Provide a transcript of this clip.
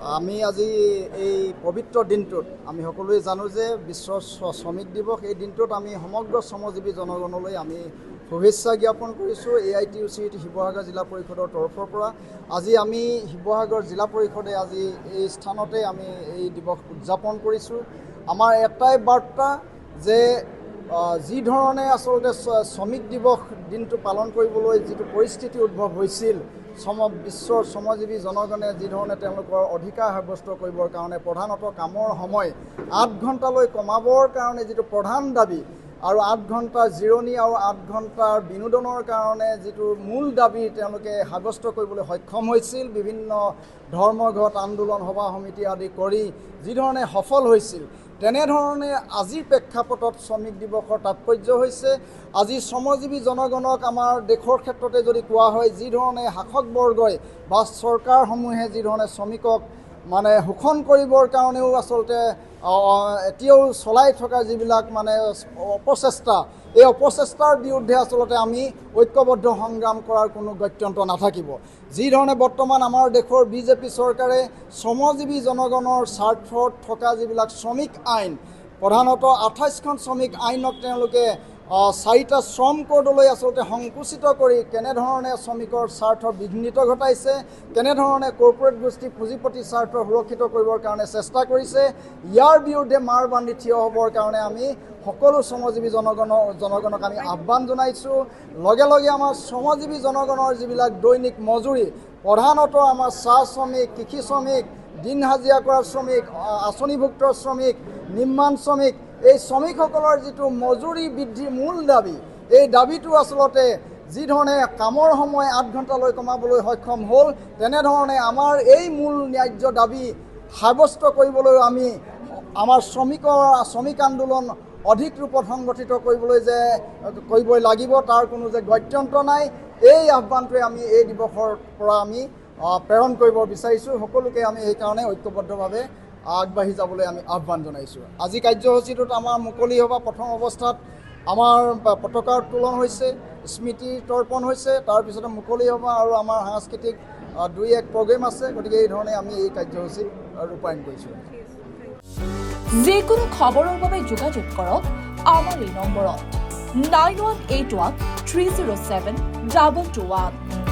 আমি আজি এই পবিত্ৰ দিনটোত আমি সকলোৱে জানো যে বিশ্ব শ্ৰমিক দিৱস। এই দিনটোত আমি সমগ্ৰ শ্ৰমজীৱী জনগণলৈ আমি শুভেচ্ছা জ্ঞাপন কৰিছোঁ। AITUC শিৱসাগৰ জিলা পৰিষদৰ তৰফৰ পৰা আজি আমি শিৱসাগৰ জিলা পৰিষদে আজি এই স্থানতে আমি এই দিৱস উদযাপন কৰিছোঁ। আমাৰ এটাই বাৰ্তা যে যি ধৰণে আচলতে শ্ৰমিক দিৱস দিনটো পালন কৰিবলৈ যিটো পৰিস্থিতি উদ্ভৱ হৈছিল, বিশ্বৰ শ্ৰমজীৱী জনগণে যি ধৰণে তেওঁলোকৰ অধিকাৰ সাব্যস্ত কৰিবৰ কাৰণে প্ৰধানতঃ কামৰ সময় 8 ঘণ্টালৈ কমাবৰ কাৰণে যিটো প্ৰধান দাবী আৰু 8 ঘণ্টাৰ জিৰণি আৰু 8 ঘণ্টাৰ বিনোদনৰ কাৰণে যিটো মূল দাবী তেওঁলোকে সাব্যস্ত কৰিবলৈ সক্ষম হৈছিল, বিভিন্ন ধৰ্মঘট আন্দোলন সভা সমিতি আদি কৰি যি ধৰণে সফল হৈছিল, তেনেধৰণে আজিৰ প্ৰেক্ষাপটত শ্ৰমিক দিৱসৰ তাৎপৰ্য হৈছে আজি শ্ৰমজীৱী জনগণক আমাৰ দেশৰ ক্ষেত্ৰতে যদি কোৱা হয়, যি ধৰণে শাসকবৰ্গই বা চৰকাৰসমূহে যি ধৰণে শ্ৰমিকক মানে শোষণ কৰিবৰ কাৰণেও আচলতে এতিয়াও চলাই থকা যিবিলাক মানে অপচেষ্টা, এই অপচেষ্টাৰ বিৰুদ্ধে আচলতে আমি ঐক্যবদ্ধ সংগ্ৰাম কৰাৰ কোনো গত্যন্তৰ নাথাকিব। যি ধৰণে বৰ্তমান আমাৰ দেশৰ BJP চৰকাৰে শ্ৰমজীৱী জনগণৰ স্বাৰ্থত থকা যিবিলাক শ্ৰমিক আইন, প্ৰধানতঃ 28খন শ্ৰমিক আইনক তেওঁলোকে 4টা শ্ৰম কোডলৈ আচলতে সংকুচিত কৰি কেনেধৰণে শ্ৰমিকৰ স্বাৰ্থ বিঘ্নিত ঘটাইছে, কেনেধৰণে কৰ্পৰেট গোষ্ঠী পুঁজিপতিৰ স্বাৰ্থ সুৰক্ষিত কৰিবৰ কাৰণে চেষ্টা কৰিছে, ইয়াৰ বিৰুদ্ধে মাৰ বান্ধি থিয় হ'বৰ কাৰণে আমি সকলো শ্ৰমজীৱী জনগণক আমি আহ্বান জনাইছোঁ। লগে লগে আমাৰ শ্ৰমজীৱী জনগণৰ যিবিলাক দৈনিক মজুৰি, প্ৰধানতঃ আমাৰ চাহ শ্ৰমিক, কৃষি শ্ৰমিক, দিন হাজিৰা কৰা শ্ৰমিক, আঁচনিভুক্ত শ্ৰমিক, নিৰ্মাণ শ্ৰমিক, এই শ্ৰমিকসকলৰ যিটো মজুৰি বৃদ্ধিৰ মূল দাবী, এই দাবীটো আচলতে যি ধৰণে কামৰ সময় 8 ঘণ্টালৈ কমাবলৈ সক্ষম হ'ল, তেনেধৰণে আমাৰ এই মূল ন্যায্য দাবী সাব্যস্ত কৰিবলৈ আমি আমাৰ শ্ৰমিক আন্দোলন অধিক ৰূপত সংগঠিত কৰিবই লাগিব, তাৰ কোনো যে গত্যন্তৰ নাই। এই আহ্বানটোৱে আমি এই দিৱসৰ পৰা আমি প্ৰেৰণ কৰিব বিচাৰিছোঁ। সকলোকে আমি সেইকাৰণে ঐক্যবদ্ধভাৱে আগবাঢ়ি যাবলৈ আমি আহ্বান জনাইছোঁ। আজি কাৰ্যসূচীটোত আমাৰ মুকলি সভা প্ৰথম অৱস্থাত আমাৰ পতাকা উত্তোলন হৈছে, স্মৃতি তৰ্পণ হৈছে, তাৰপিছতে মুকলি সভা আৰু আমাৰ সাংস্কৃতিক 2-1 প্ৰগ্ৰেম আছে। গতিকে এই ধৰণে আমি এই কাৰ্যসূচী ৰূপায়ণ কৰিছোঁ। যিকোনো খবৰৰ বাবে যোগাযোগ কৰক আমাৰ এই নম্বৰত 9181 307 221।